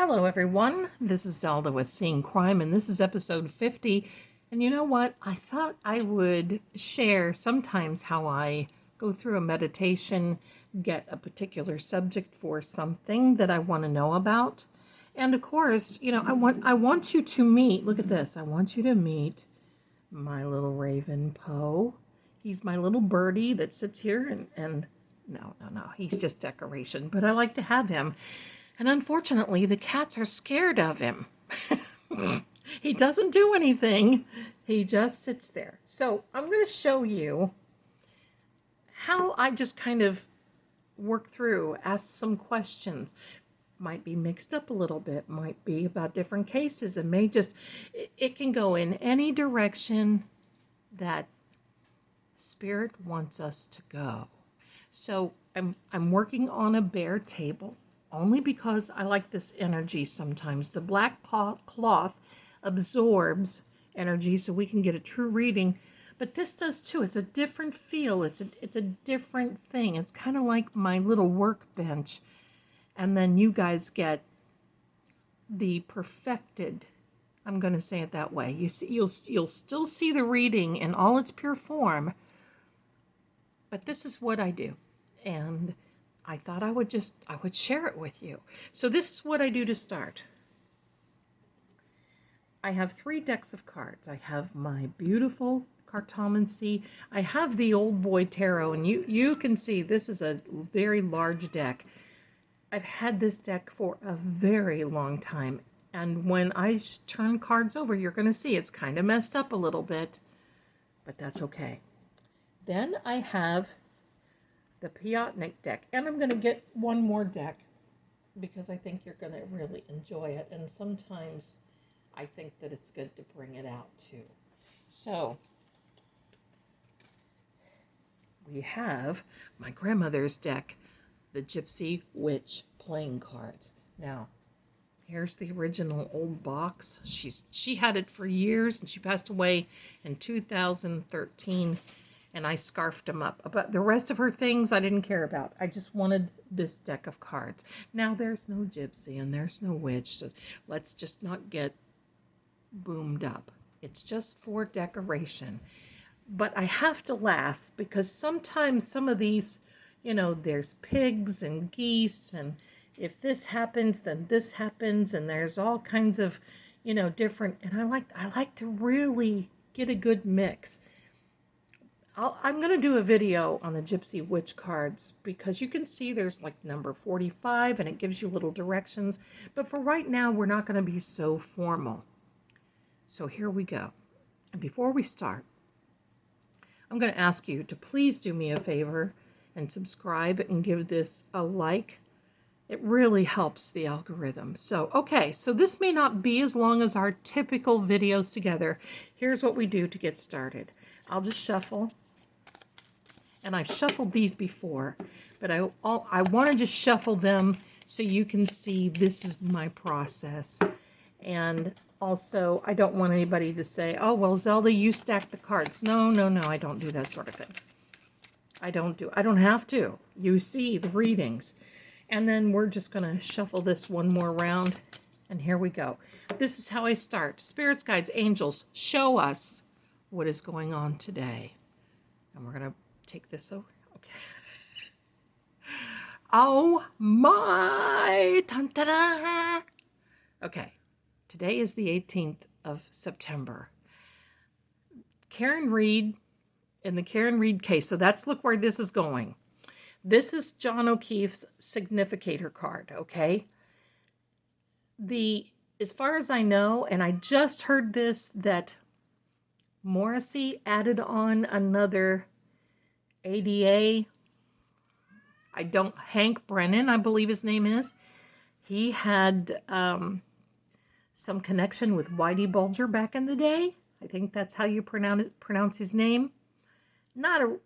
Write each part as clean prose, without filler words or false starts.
Hello everyone, this is Zelda with Seeing Crime, and this is episode 50. And you know what? I thought I would share sometimes how I go through a meditation, get a particular subject for something that I want to know about. And of course, I want you to meet, look at this, I want you to meet my little raven Poe. He's my little birdie that sits here and no, he's just decoration, but I like to have him. And unfortunately, the cats are scared of him. He doesn't do anything. He just sits there. So I'm going to show you how I just kind of work through, ask some questions. Might be mixed up a little bit, might be about different cases. It can go in any direction that Spirit wants us to go. So I'm working on a bare table. Only because I like this energy sometimes. The black cloth absorbs energy so we can get a true reading. But this does too. It's a different feel. It's a different thing. It's kind of like my little workbench. And then you guys get the perfected, I'm going to say it that way. You'll still see the reading in all its pure form. But this is what I do. And I thought I would share it with you. So this is what I do to start. I have 3 decks of cards. I have my beautiful cartomancy. I have the old boy tarot, and you can see this is a very large deck. I've had this deck for a very long time. And when I turn cards over, you're going to see it's kind of messed up a little bit, but that's okay. Then I have the Piotnik deck, and I'm going to get one more deck because I think you're going to really enjoy it, and sometimes I think that it's good to bring it out too. So we have my grandmother's deck, the Gypsy Witch playing cards. Now here's the original old box. She had it for years, and she passed away in 2013. And I scarfed them up. But the rest of her things I didn't care about. I just wanted this deck of cards. Now there's no gypsy and there's no witch. So let's just not get boomed up. It's just for decoration. But I have to laugh because sometimes some of these, there's pigs and geese, and if this happens, then this happens, and there's all kinds of, different. And I like to really get a good mix. I'm going to do a video on the Gypsy Witch cards because you can see there's like number 45 and it gives you little directions. But for right now, we're not going to be so formal. So here we go. And before we start, I'm going to ask you to please do me a favor and subscribe and give this a like. It really helps the algorithm. So, okay, so this may not be as long as our typical videos together. Here's what we do to get started. I'll just shuffle. And I've shuffled these before, but I want to just shuffle them so you can see this is my process. And also, I don't want anybody to say, oh, well, Zelda, you stacked the cards. No, I don't do that sort of thing. I don't have to. You see the readings. And then we're just going to shuffle this one more round. And here we go. This is how I start. Spirits, guides, angels, show us what is going on today. And we're going to take this over. Okay. Oh my! Dun-da-da. Okay. Today is the 18th of September. Karen Reed, in the Karen Reed case, so look where this is going. This is John O'Keefe's significator card, okay? As far as I know, and I just heard this, that Morrissey added on another ADA. Hank Brennan, I believe his name is. He had some connection with Whitey Bulger back in the day. I think that's how you pronounce his name. Not a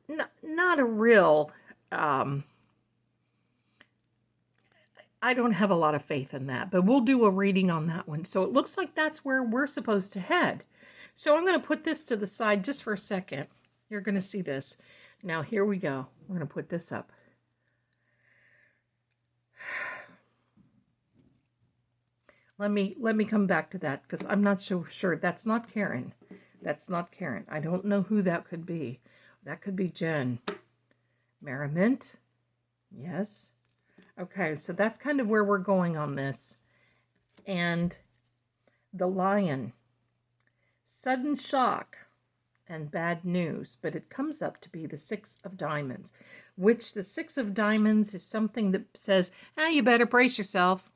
real. I don't have a lot of faith in that, but we'll do a reading on that one. So it looks like that's where we're supposed to head. So I'm going to put this to the side just for a second. You're going to see this. Now, here we go. We're going to put this up. Let me come back to that because I'm not so sure. That's not Karen. That's not Karen. I don't know who that could be. That could be Jen. Merriment. Yes. Okay, so that's kind of where we're going on this. And the lion. Sudden shock and bad news, but it comes up to be the 6 of diamonds, which the 6 of diamonds is something that says, you better brace yourself.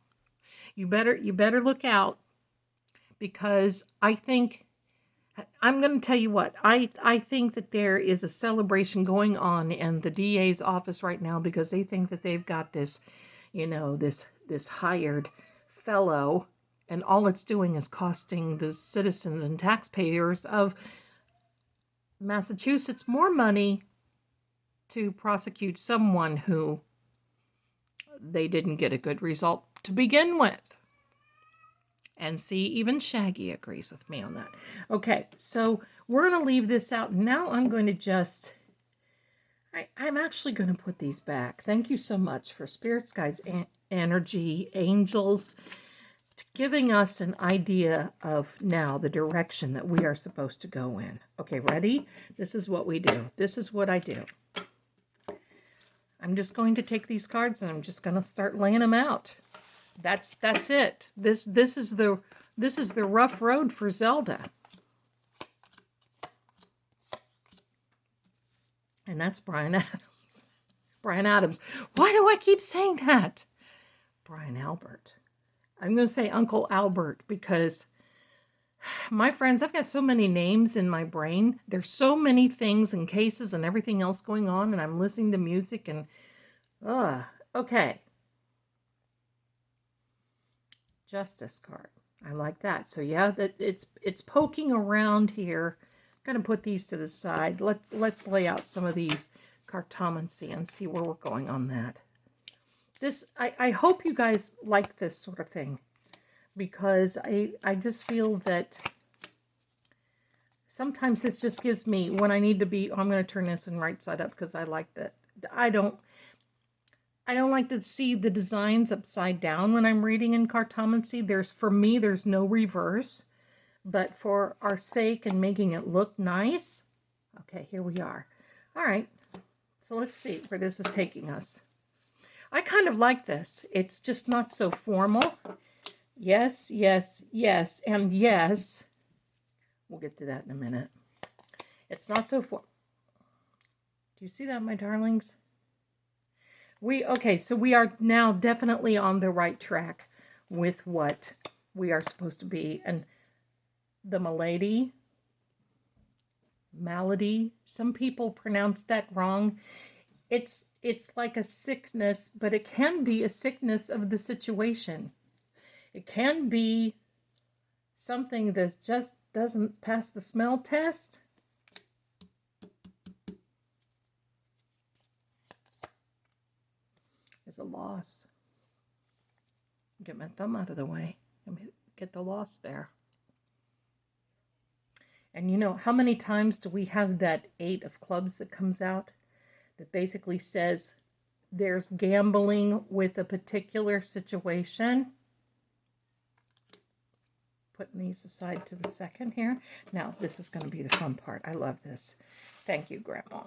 You better look out, because I think, I'm going to tell you what, I think that there is a celebration going on in the DA's office right now because they think that they've got this, this hired fellow, and all it's doing is costing the citizens and taxpayers of Massachusetts more money to prosecute someone who they didn't get a good result to begin with. And see, even Shaggy agrees with me on that. Okay, so we're going to leave this out. Now I'm going to just, I'm actually going to put these back. Thank you so much for Spirits, Guides, Energy, Angels, giving us an idea of now the direction that we are supposed to go in. Okay, ready? This is what we do. This is what I do. I'm just going to take these cards and I'm just going to start laying them out. That's it. This is the rough road for Zelda. And that's Brian Adams. Brian Adams. Why do I keep saying that? Brian Albert. I'm going to say Uncle Albert because, my friends, I've got so many names in my brain. There's so many things and cases and everything else going on, and I'm listening to music and, okay. Justice card. I like that. So yeah, that it's poking around here. I'm going to put these to the side. Let's lay out some of these cartomancy and see where we're going on that. This, I hope you guys like this sort of thing, because I just feel that sometimes this just gives me, when I need to be, I'm going to turn this in right side up because I like that. I don't like to see the designs upside down when I'm reading in cartomancy. For me, there's no reverse, but for our sake and making it look nice. Okay, here we are. All right, so let's see where this is taking us. I kind of like this. It's just not so formal. Yes, yes, yes, and yes. We'll get to that in a minute. It's not so formal. Do you see that, my darlings? Okay, so we are now definitely on the right track with what we are supposed to be. And the malady, some people pronounce that wrong. It's like a sickness, but it can be a sickness of the situation. It can be something that just doesn't pass the smell test. Is a loss. Get my thumb out of the way. Let me get the loss there. And you know, how many times do we have that 8 of clubs that comes out that basically says there's gambling with a particular situation? Putting these aside to the second here. Now, this is going to be the fun part. I love this. Thank you, Grandma.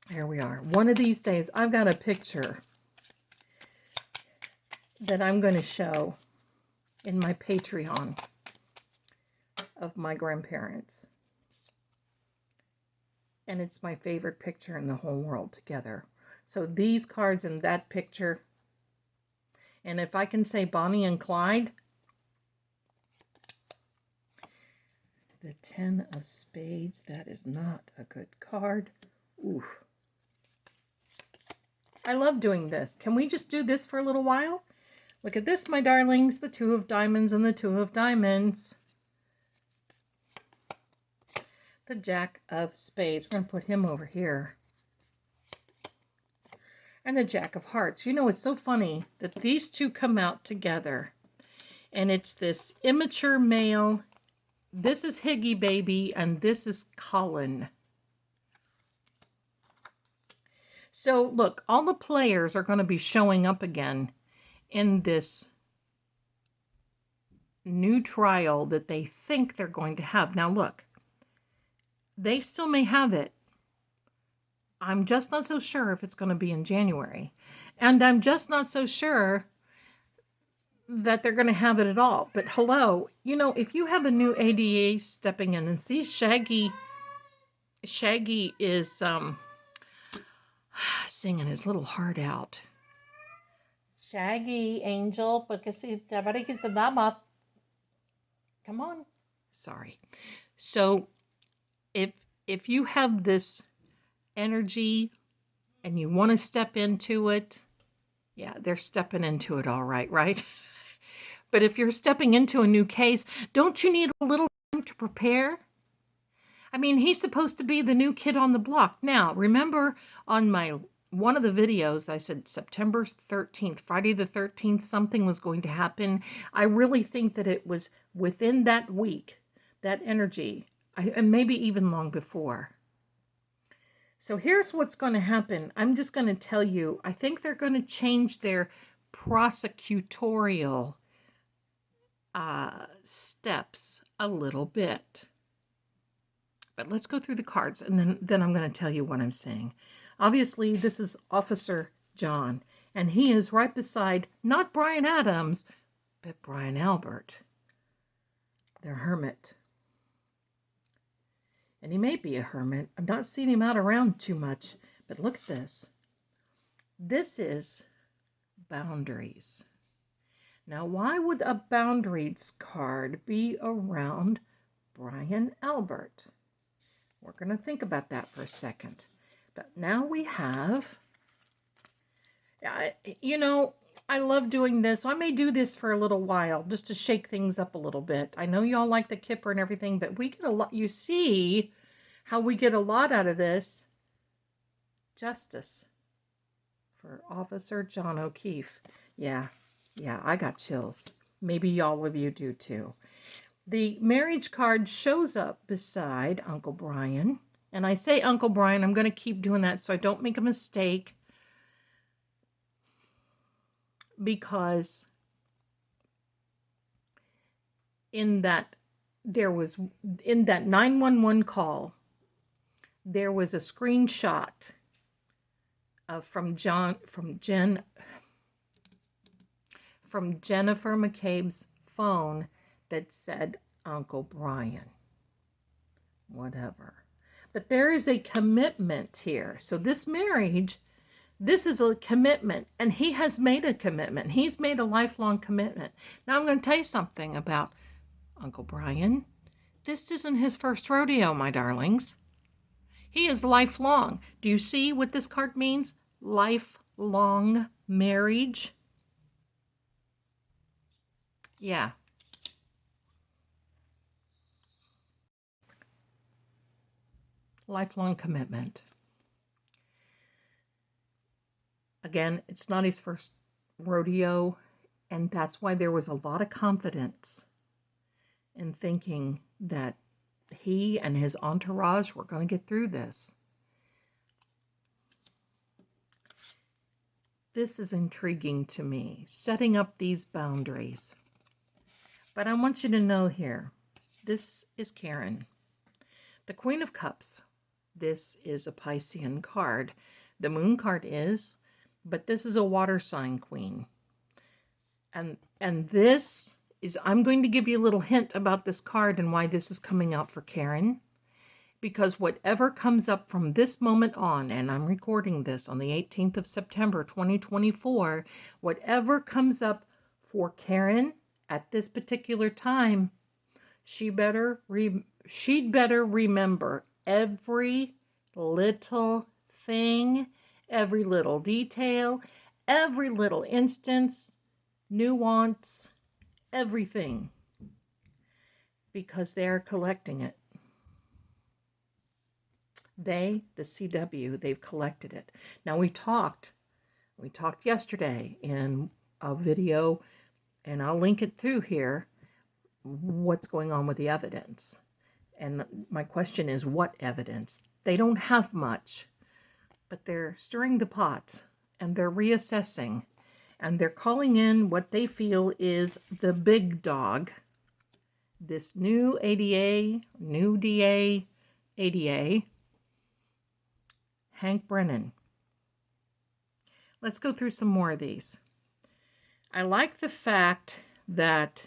Here we are. One of these days, I've got a picture that I'm going to show in my Patreon of my grandparents. And it's my favorite picture in the whole world together. So these cards in that picture, and if I can say Bonnie and Clyde, the 10 of spades, that is not a good card. Oof. I love doing this. Can we just do this for a little while? Look at this, my darlings. The 2 of diamonds and the 2 of diamonds. The Jack of spades. We're going to put him over here. And the Jack of hearts. You know, it's so funny that these two come out together. And it's this immature male. This is Higgy Baby, and this is Colin. So, look, all the players are going to be showing up again in this new trial that they think they're going to have. Now look, they still may have it. I'm just not so sure if it's going to be in January. And I'm just not so sure that they're going to have it at all. But hello, you know, if you have a new ADA stepping in and see Shaggy is singing his little heart out. Shaggy, Angel, come on. Sorry. So if you have this energy and you want to step into it, yeah, they're stepping into it all right, right? But if you're stepping into a new case, don't you need a little time to prepare? I mean, he's supposed to be the new kid on the block. Now, remember on one of the videos, I said September 13th, Friday the 13th, something was going to happen. I really think that it was within that week, that energy, and maybe even long before. So here's what's going to happen. I'm just going to tell you, I think they're going to change their prosecutorial steps a little bit. But let's go through the cards, and then I'm going to tell you what I'm saying. Obviously, this is Officer John, and he is right beside not Brian Adams, but Brian Albert, their hermit. And he may be a hermit. I've not seen him out around too much, but look at this. This is boundaries. Now, why would a boundaries card be around Brian Albert? We're going to think about that for a second. But now we have, you know, I love doing this. So I may do this for a little while just to shake things up a little bit. I know y'all like the kipper and everything, but we get a lot. You see how we get a lot out of this. Justice for Officer John O'Keefe. Yeah, I got chills. Maybe y'all of you do too. The marriage card shows up beside Uncle Brian. And I say Uncle Brian, I'm going to keep doing that so I don't make a mistake. Because in that 911 call, there was a screenshot from Jennifer McCabe's phone that said Uncle Brian. Whatever. But there is a commitment here. So this marriage, this is a commitment, and he has made a commitment. He's made a lifelong commitment. Now I'm going to tell you something about Uncle Brian. This isn't his first rodeo, my darlings. He is lifelong. Do you see what this card means? Lifelong marriage. Yeah. Lifelong commitment. Again, it's not his first rodeo, and that's why there was a lot of confidence in thinking that he and his entourage were going to get through this. This is intriguing to me, setting up these boundaries. But I want you to know here, this is Karen, the Queen of Cups. This is a Piscean card. The moon card is, but this is a water sign queen. And this is, I'm going to give you a little hint about this card and why this is coming out for Karen. Because whatever comes up from this moment on, and I'm recording this on the 18th of September, 2024, whatever comes up for Karen at this particular time, she'd better remember every little thing, every little detail, every little instance, nuance, everything, because they are collecting it. The CW, they've collected it. Now we talked yesterday in a video, and I'll link it through here, what's going on with the evidence. And my question is, what evidence? They don't have much, but they're stirring the pot, and they're reassessing, and they're calling in what they feel is the big dog this new ADA, new DA, ADA, Hank Brennan. Let's go through some more of these. I like the fact that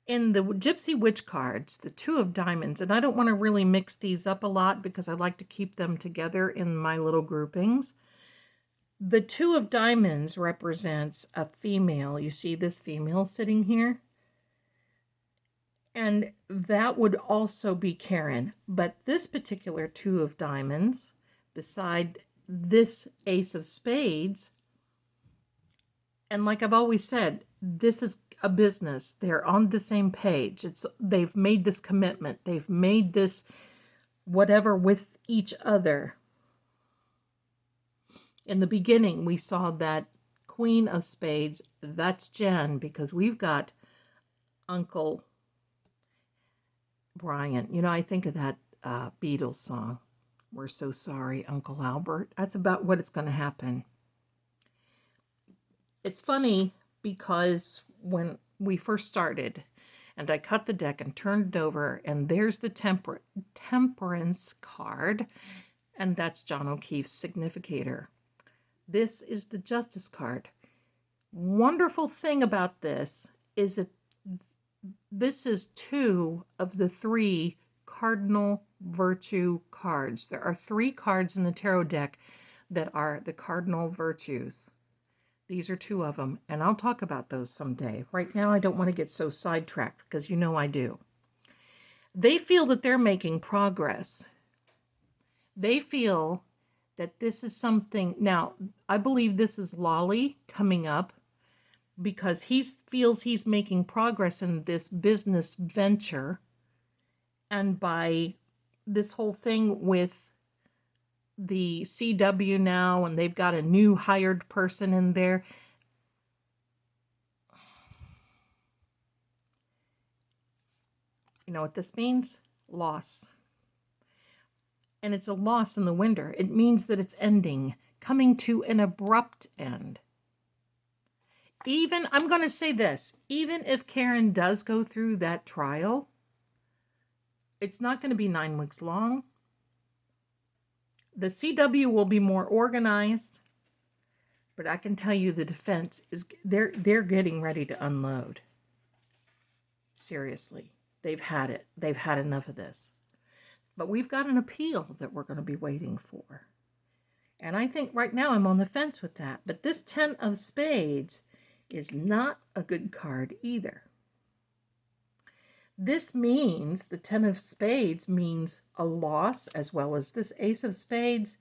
in the Gypsy Witch cards, the Two of Diamonds, and I don't want to really mix these up a lot because I like to keep them together in my little groupings. The Two of Diamonds represents a female. You see this female sitting here? And that would also be Karen. But this particular Two of Diamonds, beside this Ace of Spades, and like I've always said, this is a business. They're on the same page. They've made this commitment. They've made this whatever with each other. In the beginning, we saw that Queen of Spades. That's Jen, because we've got Uncle Brian. You know, I think of that Beatles song, "We're So Sorry, Uncle Albert." That's about what it's going to happen. It's funny because when we first started and I cut the deck and turned it over, and there's the Temperance card, and that's John O'Keefe's significator. This is the Justice card. Wonderful thing about this is that this is 2 of the 3 cardinal virtue cards. There are 3 cards in the tarot deck that are the cardinal virtues. These are 2 of them, and I'll talk about those someday. Right now, I don't want to get so sidetracked because you know I do. They feel that they're making progress. They feel that this is something. Now, I believe this is Lolly coming up because he feels he's making progress in this business venture. And by this whole thing with the CW now, and they've got a new hired person in there. You know what this means? Loss. And it's a loss in the winter. It means that it's ending, coming to an abrupt end. Even, I'm going to say this, even if Karen does go through that trial, it's not going to be 9 weeks long. The CW will be more organized, but I can tell you the defense is they're getting ready to unload. Seriously, they've had it. They've had enough of this. But we've got an appeal that we're going to be waiting for. And I think right now I'm on the fence with that. But this 10 of Spades is not a good card either. This means, the 10 of Spades means a loss, as well as this Ace of Spades,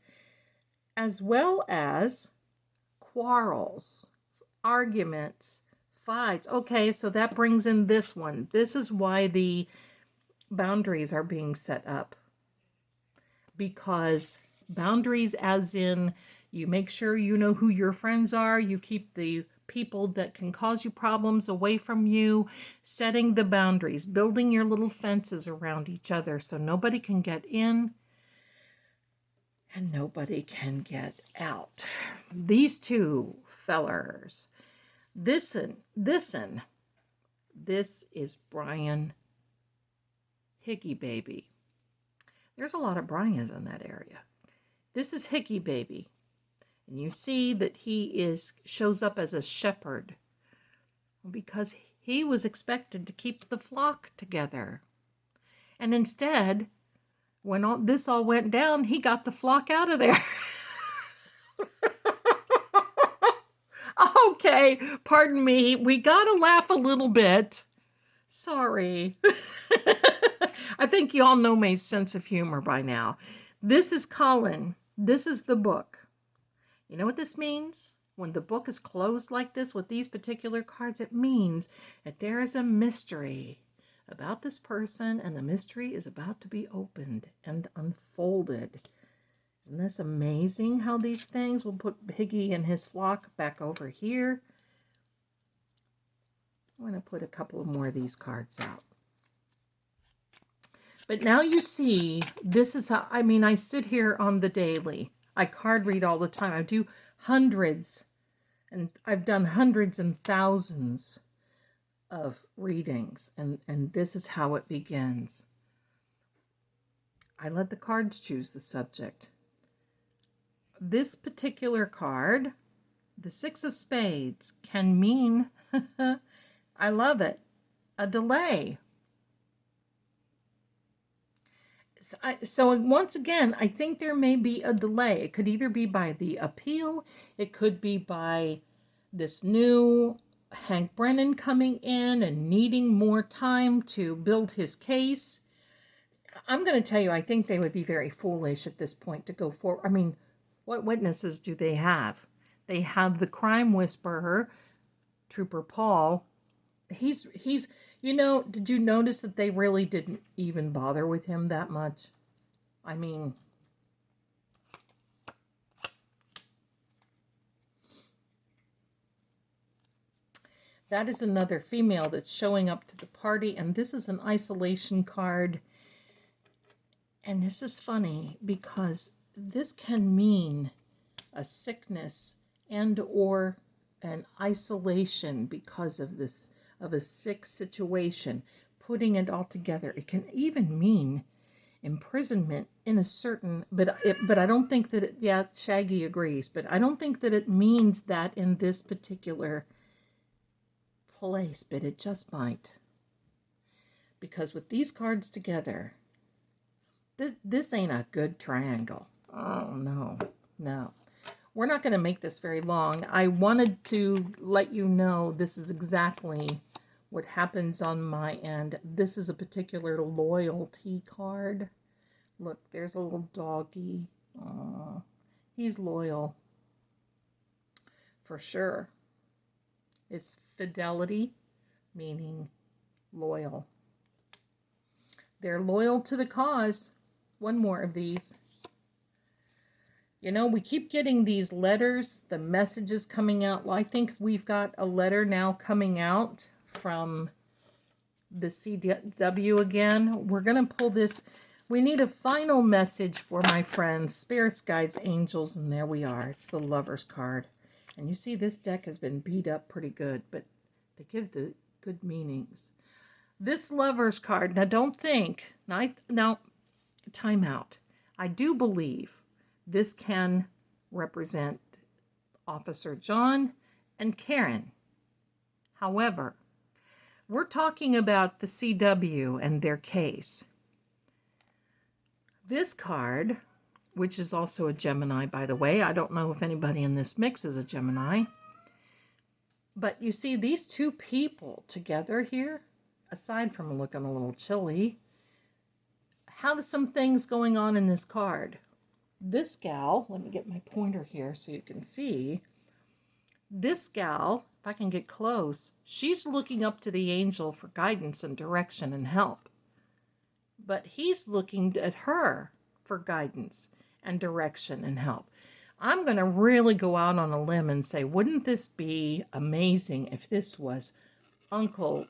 as well as quarrels, arguments, fights. Okay, so that brings in this one. This is why the boundaries are being set up. Because boundaries as in, you make sure you know who your friends are, you keep the people that can cause you problems away from you, setting the boundaries, building your little fences around each other so nobody can get in and nobody can get out. These 2 fellers. This is Brian Hickey Baby. There's a lot of Brians in that area. This is Hickey Baby. And you see that he shows up as a shepherd because he was expected to keep the flock together. And instead, when this all went down, he got the flock out of there. Okay, pardon me. We got to laugh a little bit. Sorry. I think you all know my sense of humor by now. This is Colin. This is the book. You know what this means? When the book is closed like this with these particular cards, it means that there is a mystery about this person, and the mystery is about to be opened and unfolded. Isn't this amazing how these things will put Higgy and his flock back over here? I'm going to put a couple more of these cards out. But now you see, this is how, I sit here on the daily. I card read all the time. I do hundreds, and I've done hundreds and thousands of readings, and this is how it begins. I let the cards choose the subject. This particular card, the Six of Spades, can mean, I love it, a delay. So once again, I think there may be a delay. It could either be by the appeal, it could be by this new Hank Brennan coming in and needing more time to build his case. I'm going to tell you, I think they would be very foolish at this point to go forward. I mean, what witnesses do they have? They have the crime whisperer, Trooper Paul. He's did you notice that they really didn't even bother with him that much? I mean, that is another female that's showing up to the party, and this is an isolation card. And this is funny because this can mean a sickness and or an isolation because of this, of a sick situation, putting it all together. It can even mean imprisonment in a certain, but I don't think that it, yeah, Shaggy agrees, but I don't think that it means that in this particular place, but it just might. Because with these cards together, this ain't a good triangle. Oh, no, no. We're not going to make this very long. I wanted to let you know this is exactly what happens on my end. This is a particular loyalty card. Look, there's a little doggy. Aww. He's loyal. For sure. It's fidelity, meaning loyal. They're loyal to the cause. One more of these. You know, we keep getting these letters, the messages coming out. Well, I think we've got a letter now coming out from the CW again. We're going to pull this. We need a final message for my friends, spirits, guides, angels, and there we are. It's the Lover's card. And you see this deck has been beat up pretty good, but they give the good meanings. This Lover's card, now don't think, now time out. I do believe this can represent Officer John and Karen. However, we're talking about the CW and their case. This card, which is also a Gemini, by the way, I don't know if anybody in this mix is a Gemini, but you see these two people together here, aside from looking a little chilly, have some things going on in this card. This gal, let me get my pointer here so you can see. This gal, if I can get close, she's looking up to the angel for guidance and direction and help. But he's looking at her for guidance and direction and help. I'm going to really go out on a limb and say, wouldn't this be amazing if this was Uncle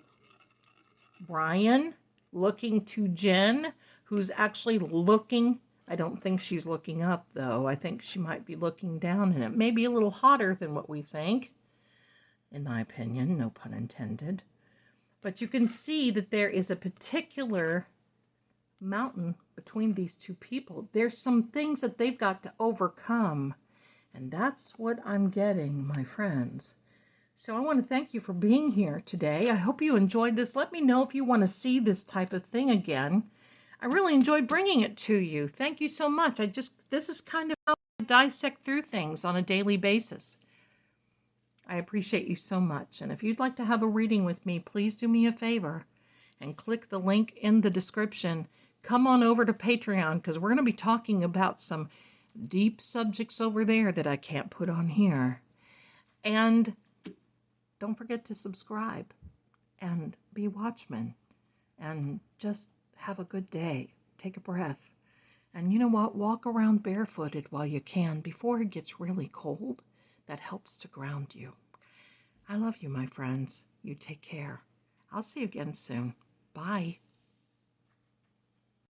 Brian looking to Jen, who's actually looking. I don't think she's looking up, though. I think she might be looking down, and it may be a little hotter than what we think, in my opinion, no pun intended. But you can see that there is a particular mountain between these two people. There's some things that they've got to overcome, and that's what I'm getting, my friends. So I want to thank you for being here today. I hope you enjoyed this. Let me know if you want to see this type of thing again. I really enjoyed bringing it to you. Thank you so much. This is kind of how I dissect through things on a daily basis. I appreciate you so much. And if you'd like to have a reading with me, please do me a favor and click the link in the description. Come on over to Patreon because we're going to be talking about some deep subjects over there that I can't put on here. And don't forget to subscribe and be watchmen and just have a good day. Take a breath. And you know what? Walk around barefooted while you can before it gets really cold. That helps to ground you. I love you, my friends. You take care. I'll see you again soon. Bye.